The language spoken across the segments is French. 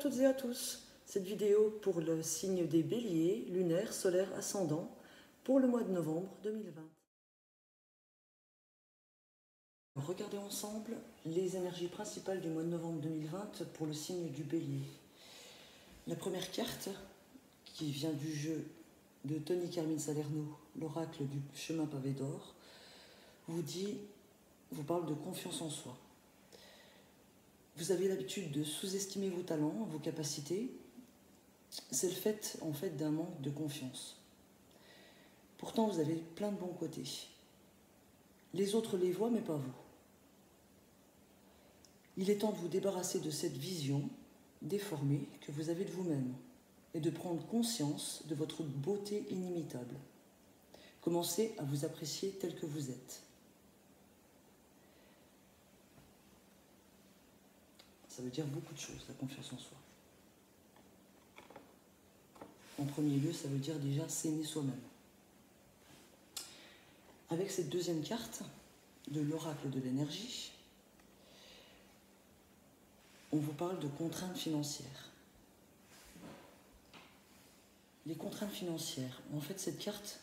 toutes et à tous. Cette vidéo pour le signe des béliers, lunaire, solaire, ascendant, pour le mois de novembre 2020. Regardez ensemble les énergies principales du mois de novembre 2020 pour le signe du bélier. La première carte, qui vient du jeu de Tony Carmine Salerno, l'oracle du chemin pavé d'or, vous parle de confiance en soi. Vous avez l'habitude de sous-estimer vos talents, vos capacités. C'est le fait, d'un manque de confiance. Pourtant, vous avez plein de bons côtés. Les autres les voient, mais pas vous. Il est temps de vous débarrasser de cette vision déformée que vous avez de vous-même et de prendre conscience de votre beauté inimitable. Commencez à vous apprécier tel que vous êtes. Ça veut dire beaucoup de choses, la confiance en soi. En premier lieu, ça veut dire déjà s'aimer soi-même. Avec cette deuxième carte de l'oracle de l'énergie, on vous parle de contraintes financières. Les contraintes financières, en fait, cette carte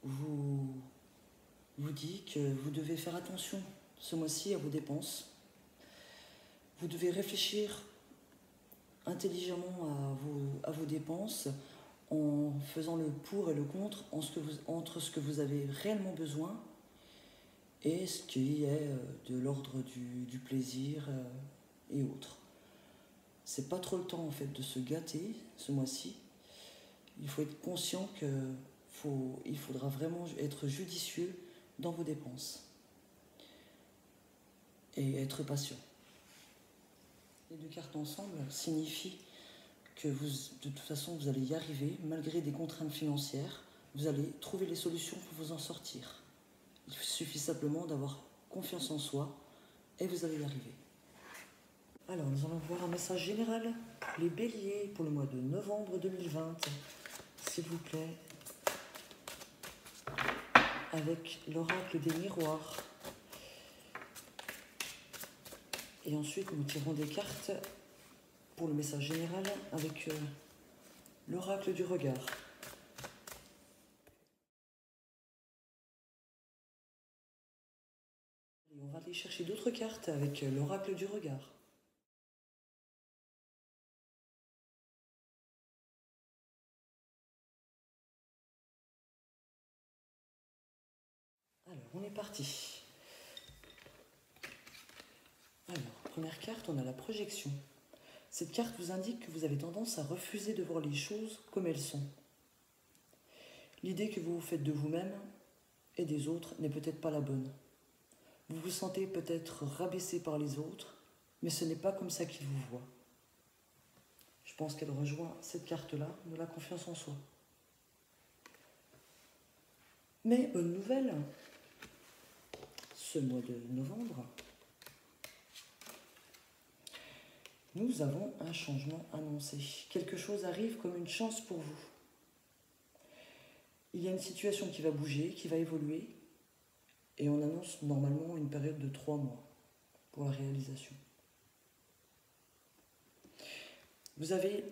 vous dit que vous devez faire attention ce mois-ci à vos dépenses. Vous devez réfléchir intelligemment à vos dépenses en faisant le pour et le contre entre ce que vous avez réellement besoin et ce qui est de l'ordre du plaisir et autres. C'est pas trop le temps en fait de se gâter ce mois-ci. Il faut être conscient qu'il faudra vraiment être judicieux dans vos dépenses et être patient. Les deux cartes ensemble signifient que de toute façon, vous allez y arriver, malgré des contraintes financières. Vous allez trouver les solutions pour vous en sortir. Il suffit simplement d'avoir confiance en soi et vous allez y arriver. Alors, nous allons voir un message général pour les béliers pour le mois de novembre 2020. S'il vous plaît, avec l'oracle des miroirs. Et ensuite, nous tirons des cartes pour le message général avec l'oracle du regard. Et on va aller chercher d'autres cartes avec l'oracle du regard. Alors, on est parti. Alors, première carte, on a la projection. Cette carte vous indique que vous avez tendance à refuser de voir les choses comme elles sont. L'idée que vous vous faites de vous-même et des autres n'est peut-être pas la bonne. Vous vous sentez peut-être rabaissé par les autres, mais ce n'est pas comme ça qu'ils vous voient. Je pense qu'elle rejoint cette carte-là de la confiance en soi. Mais bonne nouvelle, ce mois de novembre, nous avons un changement annoncé. Quelque chose arrive comme une chance pour vous. Il y a une situation qui va bouger, qui va évoluer, et on annonce normalement une période de 3 mois pour la réalisation. Vous avez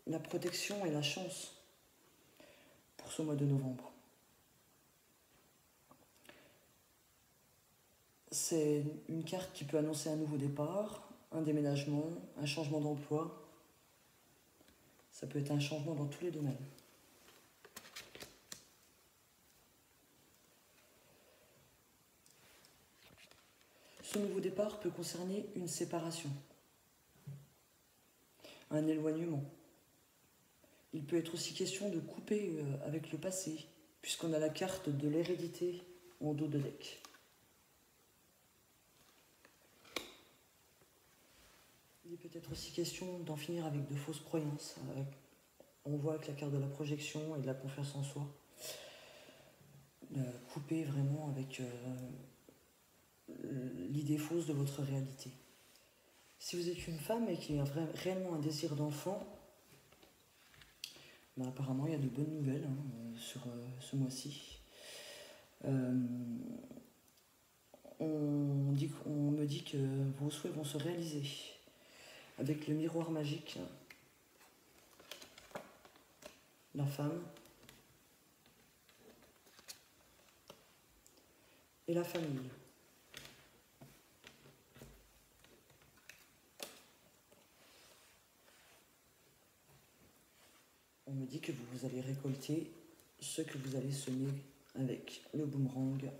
la protection et la chance pour ce mois de novembre. C'est une carte qui peut annoncer un nouveau départ, un déménagement, un changement d'emploi. Ça peut être un changement dans tous les domaines. Ce nouveau départ peut concerner une séparation, un éloignement. Il peut être aussi question de couper avec le passé, puisqu'on a la carte de l'hérédité en dos de deck. Il est peut-être aussi question d'en finir avec de fausses croyances. On voit avec la carte de la projection et de la confiance en soi. Couper vraiment avec l'idée fausse de votre réalité. Si vous êtes une femme et qu'il y a réellement un désir d'enfant, apparemment il y a de bonnes nouvelles sur ce mois-ci. On me dit que vos souhaits vont se réaliser. Avec le miroir magique, la femme et la famille. On me dit que vous allez récolter ce que vous allez semer avec le boomerang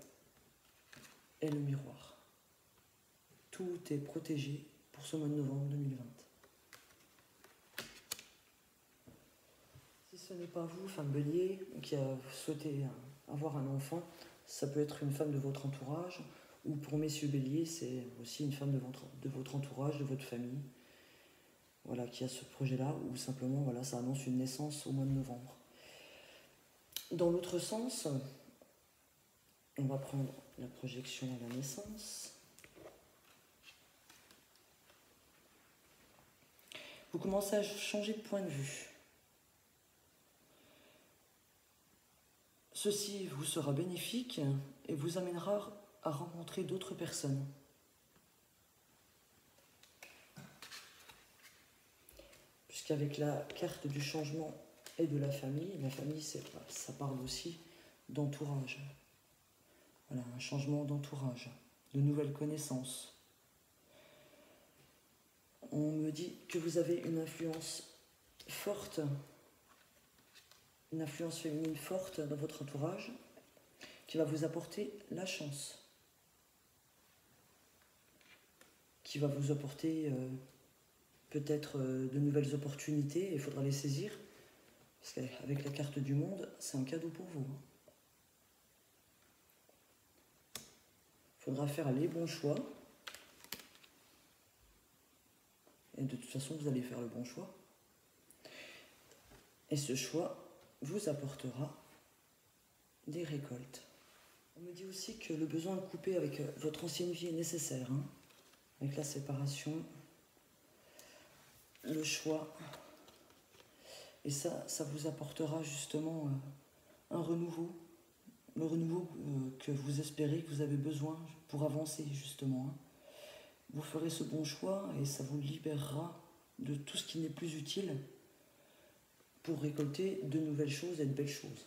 et le miroir. Tout est protégé pour ce mois de novembre 2020. Si ce n'est pas vous, femme bélier, qui a souhaité avoir un enfant, ça peut être une femme de votre entourage, ou pour messieurs béliers, c'est aussi une femme de votre entourage, de votre famille, voilà, qui a ce projet-là, ou simplement, voilà, ça annonce une naissance au mois de novembre. Dans l'autre sens, on va prendre la projection à la naissance. Vous commencez à changer de point de vue. Ceci vous sera bénéfique et vous amènera à rencontrer d'autres personnes. Puisqu'avec la carte du changement et de la famille ça parle aussi d'entourage. Voilà, un changement d'entourage, de nouvelles connaissances. On me dit que vous avez une influence forte, une influence féminine forte dans votre entourage, qui va vous apporter la chance, qui va vous apporter peut-être de nouvelles opportunités, et il faudra les saisir, parce qu'avec la carte du monde, c'est un cadeau pour vous. Il faudra faire les bons choix, et de toute façon, vous allez faire le bon choix. Et ce choix vous apportera des récoltes. On me dit aussi que le besoin de couper avec votre ancienne vie est nécessaire, hein, avec la séparation, le choix. Et ça vous apportera justement un renouveau, le renouveau que vous espérez, que vous avez besoin pour avancer justement. Hein. Vous ferez ce bon choix et ça vous libérera de tout ce qui n'est plus utile pour récolter de nouvelles choses et de belles choses.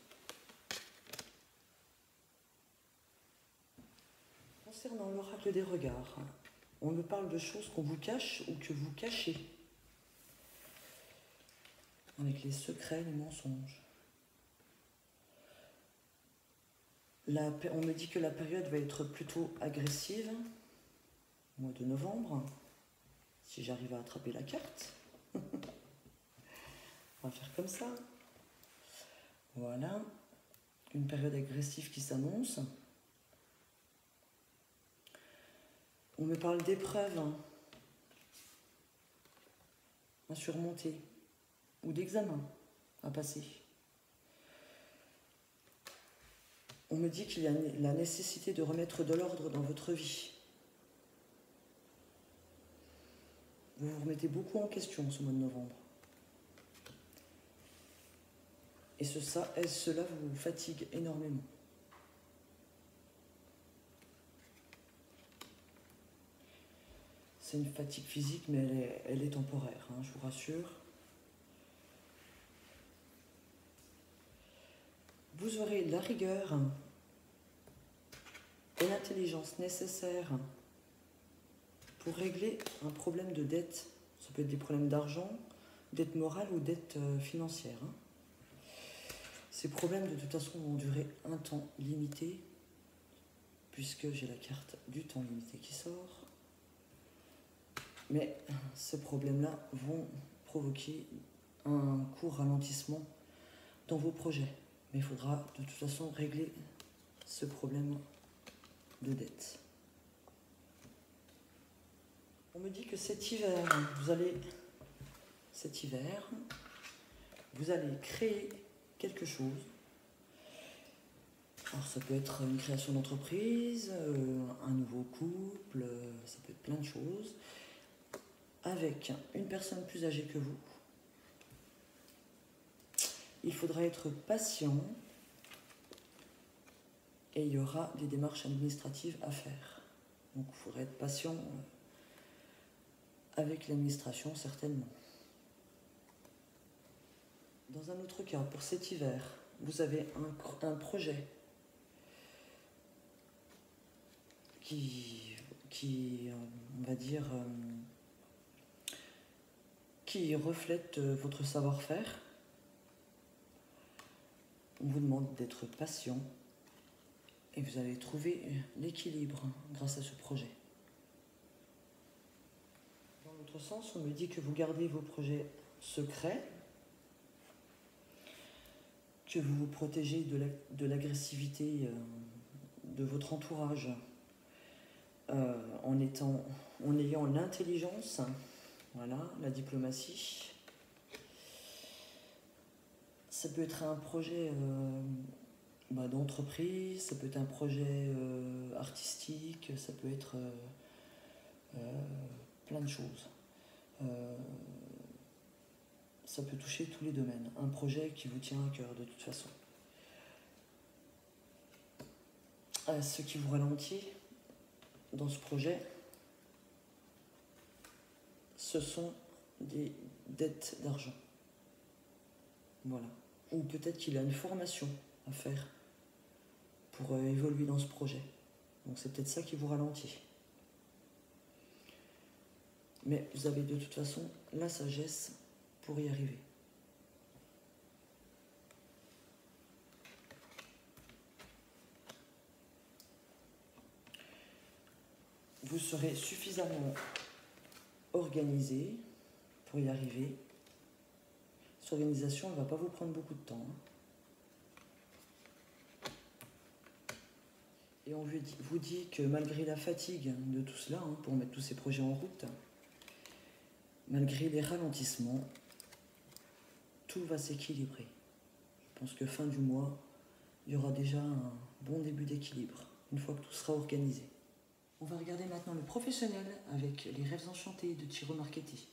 Concernant l'oracle des regards, on me parle de choses qu'on vous cache ou que vous cachez, avec les secrets, les mensonges. On me dit que la période va être plutôt agressive, au mois de novembre, si j'arrive à attraper la carte. On va faire comme ça. Voilà, une période agressive qui s'annonce. On me parle d'épreuves à surmonter ou d'examens à passer. On me dit qu'il y a la nécessité de remettre de l'ordre dans votre vie. Vous vous remettez beaucoup en question ce mois de novembre. Et cela vous fatigue énormément. C'est une fatigue physique, mais elle est temporaire, hein, je vous rassure. Vous aurez la rigueur et l'intelligence nécessaires pour régler un problème de dette. Ça peut être des problèmes d'argent, dette morale ou dette financière. Hein. Ces problèmes, de toute façon, vont durer un temps limité, puisque j'ai la carte du temps limité qui sort. Mais ces problèmes-là vont provoquer un court ralentissement dans vos projets. Mais il faudra de toute façon régler ce problème de dette. On me dit que cet hiver, vous allez créer quelque chose. Alors ça peut être une création d'entreprise, un nouveau couple, ça peut être plein de choses, avec une personne plus âgée que vous. Il faudra être patient et il y aura des démarches administratives à faire. Donc il faudra être patient avec l'administration certainement. Dans un autre cas, pour cet hiver, vous avez un projet qui on va dire, qui reflète votre savoir-faire. On vous demande d'être patient et vous allez trouver l'équilibre grâce à ce projet. Dans l'autre sens, on me dit que vous gardez vos projets secrets, que vous vous protégez de l'agressivité de votre entourage en ayant l'intelligence, voilà, la diplomatie. Ça peut être un projet d'entreprise, ça peut être un projet artistique, ça peut être plein de choses. Ça peut toucher tous les domaines. Un projet qui vous tient à cœur de toute façon. Ce qui vous ralentit dans ce projet, ce sont des dettes d'argent. Voilà. Ou peut-être qu'il a une formation à faire pour évoluer dans ce projet. Donc c'est peut-être ça qui vous ralentit. Mais vous avez de toute façon la sagesse pour y arriver. Vous serez suffisamment organisé pour y arriver. Cette organisation ne va pas vous prendre beaucoup de temps. Et on vous dit que malgré la fatigue de tout cela, pour mettre tous ces projets en route, malgré les ralentissements, tout va s'équilibrer. Je pense que fin du mois, il y aura déjà un bon début d'équilibre, une fois que tout sera organisé. On va regarder maintenant le professionnel avec les rêves enchantés de Ciro Marchetti.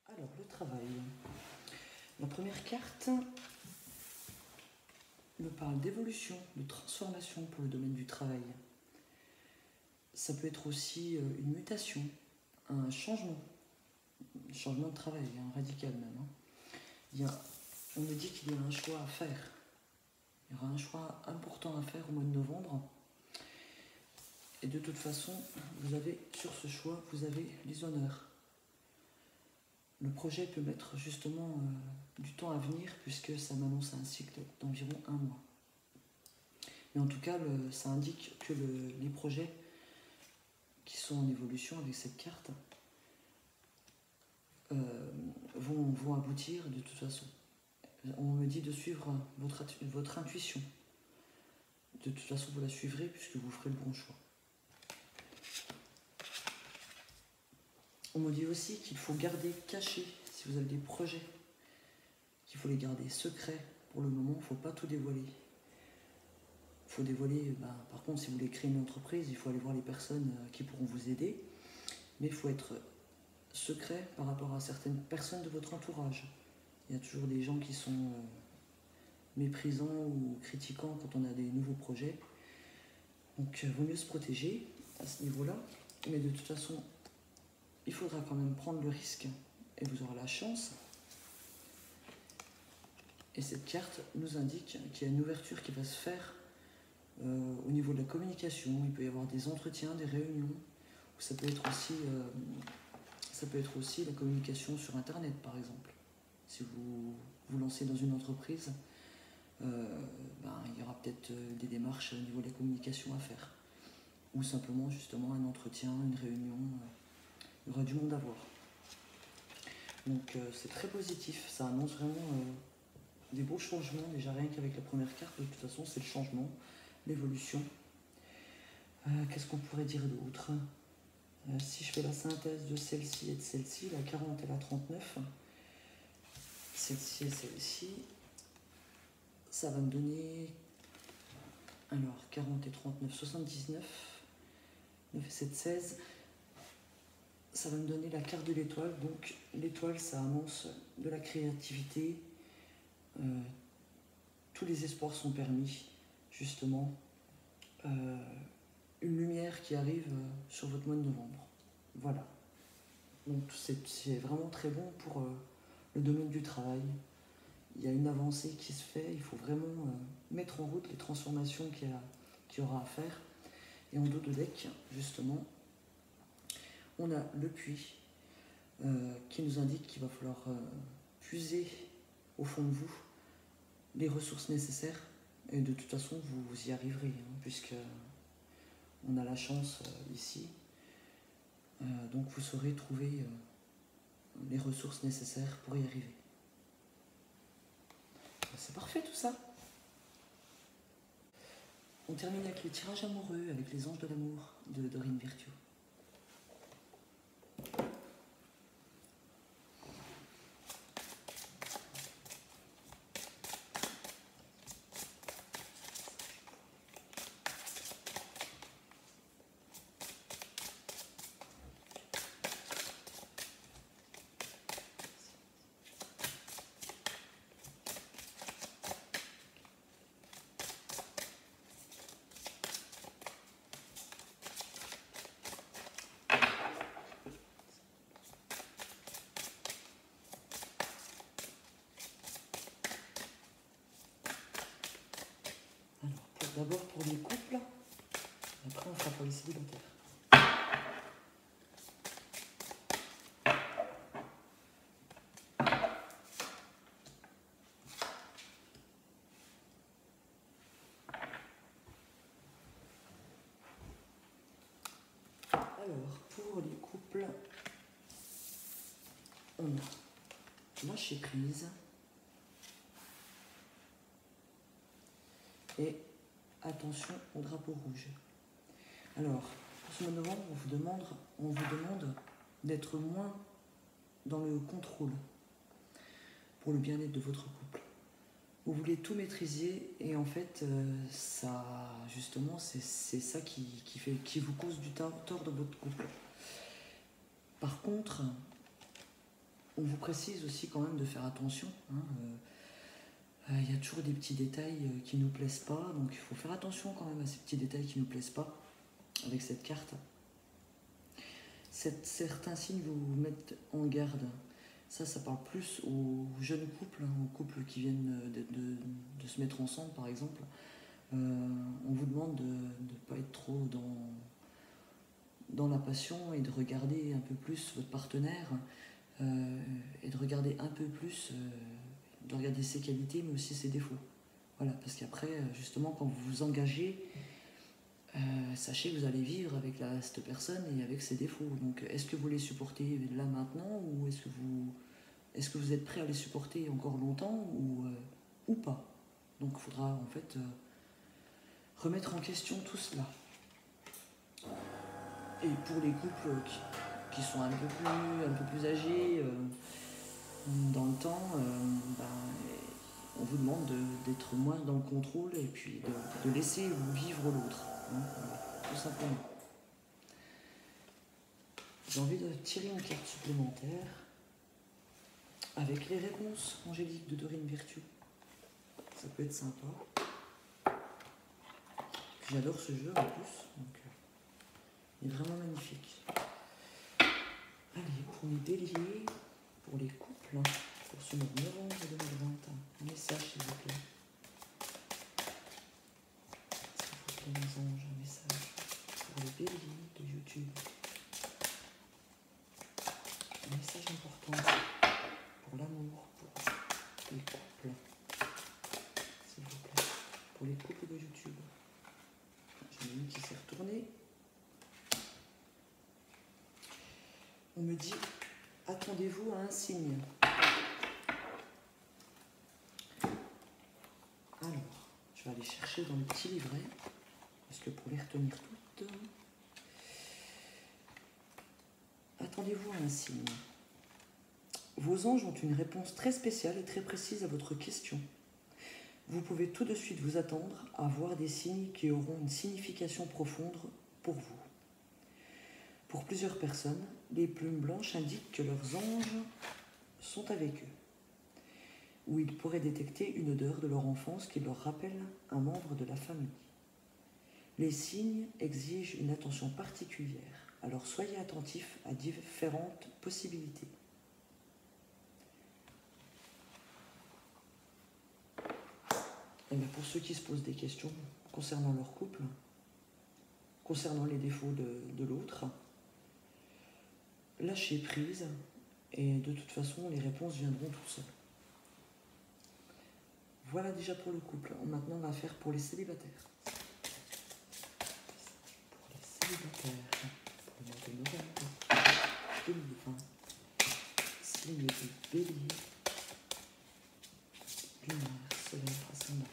Alors, le travail. La première carte me parle d'évolution, de transformation pour le domaine du travail. Ça peut être aussi une mutation, un changement de travail, radical même. On me dit qu'il y a un choix à faire. Il y aura un choix important à faire au mois de novembre. Et de toute façon, sur ce choix, vous avez les honneurs. Le projet peut mettre justement du temps à venir puisque ça m'annonce un cycle d'environ 1 mois. Mais en tout cas, ça indique que les projets qui sont en évolution avec cette carte vont aboutir de toute façon. On me dit de suivre votre intuition. De toute façon, vous la suivrez puisque vous ferez le bon choix. On me dit aussi qu'il faut garder caché, si vous avez des projets, qu'il faut les garder secrets pour le moment, il ne faut pas tout dévoiler. Il faut dévoiler, par contre, si vous voulez créer une entreprise, il faut aller voir les personnes qui pourront vous aider, mais il faut être secret par rapport à certaines personnes de votre entourage. Il y a toujours des gens qui sont méprisants ou critiquants quand on a des nouveaux projets. Donc, il vaut mieux se protéger à ce niveau-là, mais de toute façon, il faudra quand même prendre le risque et vous aurez la chance. Et cette carte nous indique qu'il y a une ouverture qui va se faire au niveau de la communication. Il peut y avoir des entretiens, des réunions. Ça peut être aussi la communication sur Internet, par exemple. Si vous vous lancez dans une entreprise, il y aura peut-être des démarches au niveau de la communication à faire. Ou simplement, justement, un entretien, une réunion. Il y aura du monde à voir. Donc c'est très positif, ça annonce vraiment des beaux changements, déjà rien qu'avec la première carte, de toute façon c'est le changement, l'évolution. Qu'est-ce qu'on pourrait dire d'autre ? Si je fais la synthèse de celle-ci et de celle-ci, la 40 et la 39, celle-ci et celle-ci, ça va me donner, alors 40 et 39, 79, 9 et 7, 16, ça va me donner la carte de l'étoile. Donc l'étoile, ça annonce de la créativité. Tous les espoirs sont permis, justement. une lumière qui arrive sur votre mois de novembre. Voilà. Donc c'est vraiment très bon pour le domaine du travail. Il y a une avancée qui se fait, il faut vraiment mettre en route les transformations qu'il y aura à faire. Et en dos de deck, justement, on a le puits qui nous indique qu'il va falloir puiser au fond de vous les ressources nécessaires. Et de toute façon, vous y arriverez, puisque on a la chance ici. Donc vous saurez trouver les ressources nécessaires pour y arriver. C'est parfait tout ça. On termine avec le tirage amoureux, avec les anges de l'amour de Dorine Virtue. D'abord pour les couples, après on fera pour les célibataires. Alors, pour les couples, on a lâcher prise et attention au drapeau rouge. Alors, pour ce mois de novembre, on vous demande d'être moins dans le contrôle pour le bien-être de votre couple. Vous voulez tout maîtriser et en fait, ça, justement, c'est ça qui vous cause du tort dans votre couple. Par contre, on vous précise aussi quand même de faire attention. Il y a toujours des petits détails qui ne nous plaisent pas, donc il faut faire attention quand même à ces petits détails qui ne nous plaisent pas avec cette carte. Certains signes vous mettent en garde. Ça parle plus aux jeunes couples, aux couples qui viennent de se mettre ensemble par exemple. On vous demande de ne pas être trop dans la passion et de regarder un peu plus votre partenaire et de regarder un peu plus, de regarder ses qualités mais aussi ses défauts. Voilà, parce qu'après, justement, quand vous vous engagez, sachez que vous allez vivre avec cette personne et avec ses défauts. Donc, est-ce que vous les supportez là maintenant ou est-ce que vous êtes prêt à les supporter encore longtemps ou pas? Donc, il faudra en fait remettre en question tout cela. Et pour les couples qui sont un peu plus âgés dans le temps, on vous demande d'être moins dans le contrôle et puis de laisser vivre l'autre, tout simplement. J'ai envie de tirer une carte supplémentaire avec les réponses angéliques de Dorine Virtue. Ça peut être sympa. J'adore ce jeu en plus, donc il est vraiment magnifique. Allez, pour les béliers, pour les couples, pour ce mois de novembre 2020, un message s'il vous plaît. S'il vous plaît, les anges, un message pour les béliers de YouTube. Un message important pour l'amour, pour les couples, s'il vous plaît, pour les couples de YouTube. J'en ai une qui s'est retournée. On me dit, attendez-vous à un signe. Alors, je vais aller chercher dans le petit livret, parce que pour les retenir toutes, attendez-vous à un signe. Vos anges ont une réponse très spéciale et très précise à votre question. Vous pouvez tout de suite vous attendre à voir des signes qui auront une signification profonde pour vous. Pour plusieurs personnes, les plumes blanches indiquent que leurs anges sont avec eux, ou ils pourraient détecter une odeur de leur enfance qui leur rappelle un membre de la famille. Les signes exigent une attention particulière, alors soyez attentifs à différentes possibilités. Et bien pour ceux qui se posent des questions concernant leur couple, concernant les défauts de l'autre, lâchez prise et de toute façon les réponses viendront toutes seules. Voilà déjà pour le couple. Maintenant on va faire pour les célibataires. Pour les célibataires, pour le mois de novembre 2020, signe du bélier, lunaire, soleil, ascendant.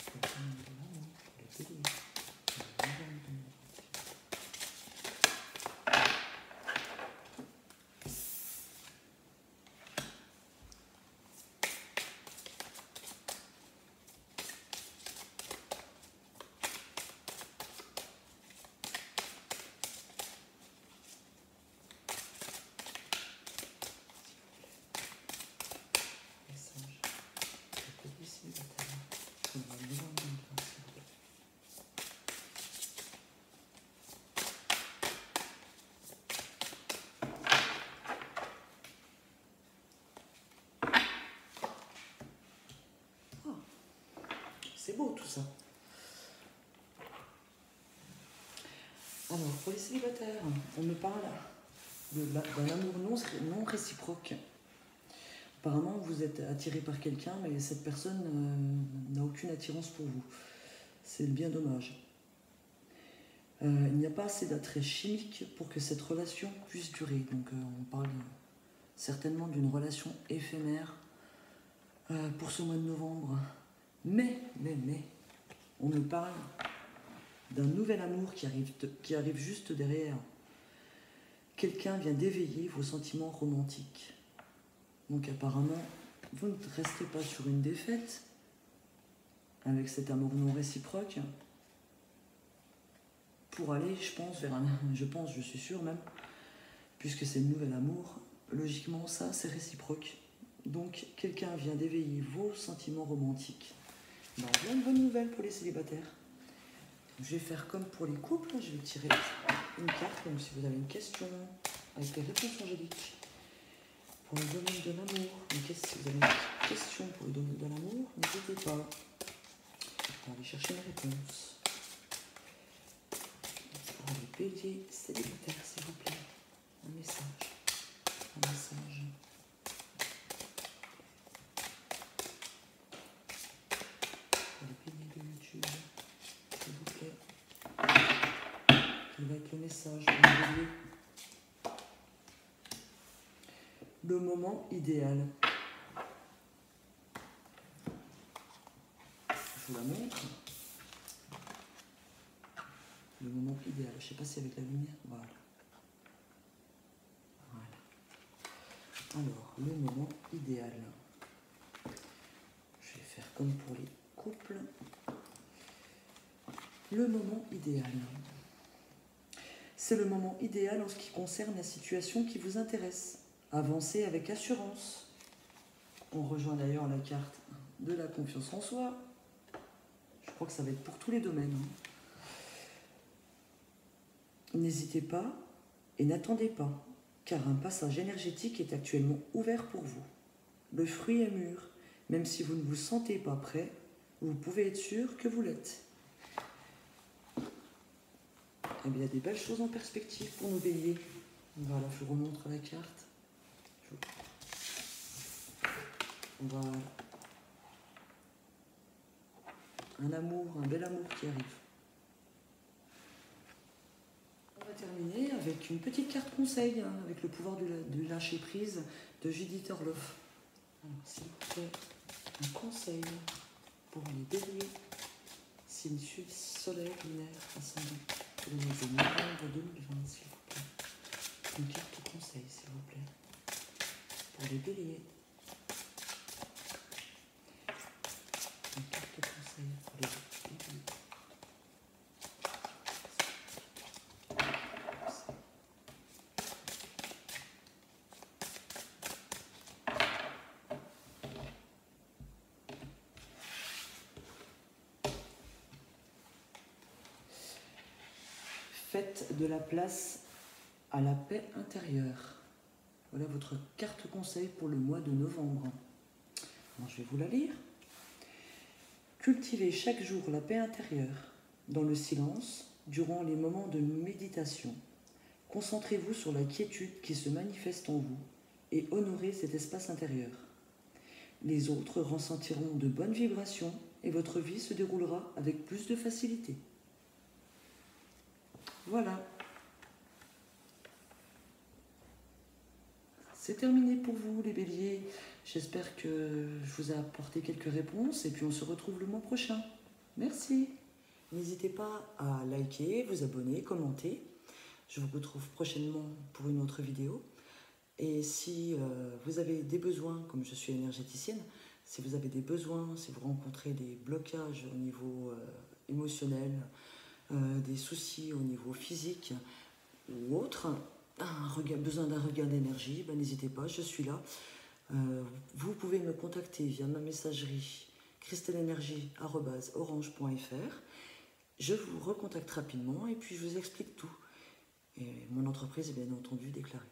Pour le signe de l'amour, pour les béliers, pour le novembre 2020. C'est beau tout ça. Alors, pour les célibataires, on me parle d'un amour non réciproque. Apparemment, vous êtes attiré par quelqu'un, mais cette personne n'a aucune attirance pour vous. C'est bien dommage. Il n'y a pas assez d'attrait chimique pour que cette relation puisse durer. Donc, on parle certainement d'une relation éphémère pour ce mois de novembre. Mais, on me parle d'un nouvel amour qui arrive juste derrière. Quelqu'un vient d'éveiller vos sentiments romantiques. Donc apparemment, vous ne restez pas sur une défaite avec cet amour non réciproque pour aller, je suis sûre même, puisque c'est le nouvel amour, logiquement ça c'est réciproque. Donc quelqu'un vient d'éveiller vos sentiments romantiques. Alors, voilà une bonne nouvelle pour les célibataires. Je vais faire comme pour les couples, je vais tirer une carte, donc si vous avez une question, avec les réponses angéliques. Pour le domaine de l'amour, si vous avez une question pour le domaine de l'amour, n'hésitez pas. On va aller chercher une réponse. Pour les béliers célibataires, s'il vous plaît, un message. Le message pour le bélier. Le moment idéal. Je vous la montre. Le moment idéal. Je ne sais pas si avec la lumière. Voilà. Alors, le moment idéal. Je vais faire comme pour les couples. Le moment idéal. C'est le moment idéal en ce qui concerne la situation qui vous intéresse. Avancez avec assurance. On rejoint d'ailleurs la carte de la confiance en soi. Je crois que ça va être pour tous les domaines. N'hésitez pas et n'attendez pas, car un passage énergétique est actuellement ouvert pour vous. Le fruit est mûr. Même si vous ne vous sentez pas prêt, vous pouvez être sûr que vous l'êtes. Eh bien, il y a des belles choses en perspective pour nos béliers. Voilà, je vous remontre la carte. Voilà. Un amour, un bel amour qui arrive. On va terminer avec une petite carte conseil, avec le pouvoir du lâcher prise de Judith Orloff. Alors, s'il vous plaît, un conseil pour les béliers, signe sud, soleil, lunaire, ascendant. Pour le mois de novembre 2020, s'il vous plaît. Une carte conseil, s'il vous plaît. Pour les béliers. Une carte conseil pour les béliers. Faites de la place à la paix intérieure. Voilà votre carte conseil pour le mois de novembre. Alors, je vais vous la lire. Cultivez chaque jour la paix intérieure, dans le silence, durant les moments de méditation. Concentrez-vous sur la quiétude qui se manifeste en vous et honorez cet espace intérieur. Les autres ressentiront de bonnes vibrations et votre vie se déroulera avec plus de facilité. Voilà. C'est terminé pour vous les béliers. J'espère que je vous ai apporté quelques réponses et puis on se retrouve le mois prochain. Merci. N'hésitez pas à liker, vous abonner, commenter. Je vous retrouve prochainement pour une autre vidéo. Et si vous avez des besoins, comme je suis énergéticienne, si vous avez des besoins, si vous rencontrez des blocages au niveau émotionnel, des soucis au niveau physique ou autre, besoin d'un regard d'énergie, n'hésitez pas, je suis là. Vous pouvez me contacter via ma messagerie cristalenergie@orange.fr. Je vous recontacte rapidement et puis je vous explique tout. Et mon entreprise est bien entendu déclarée.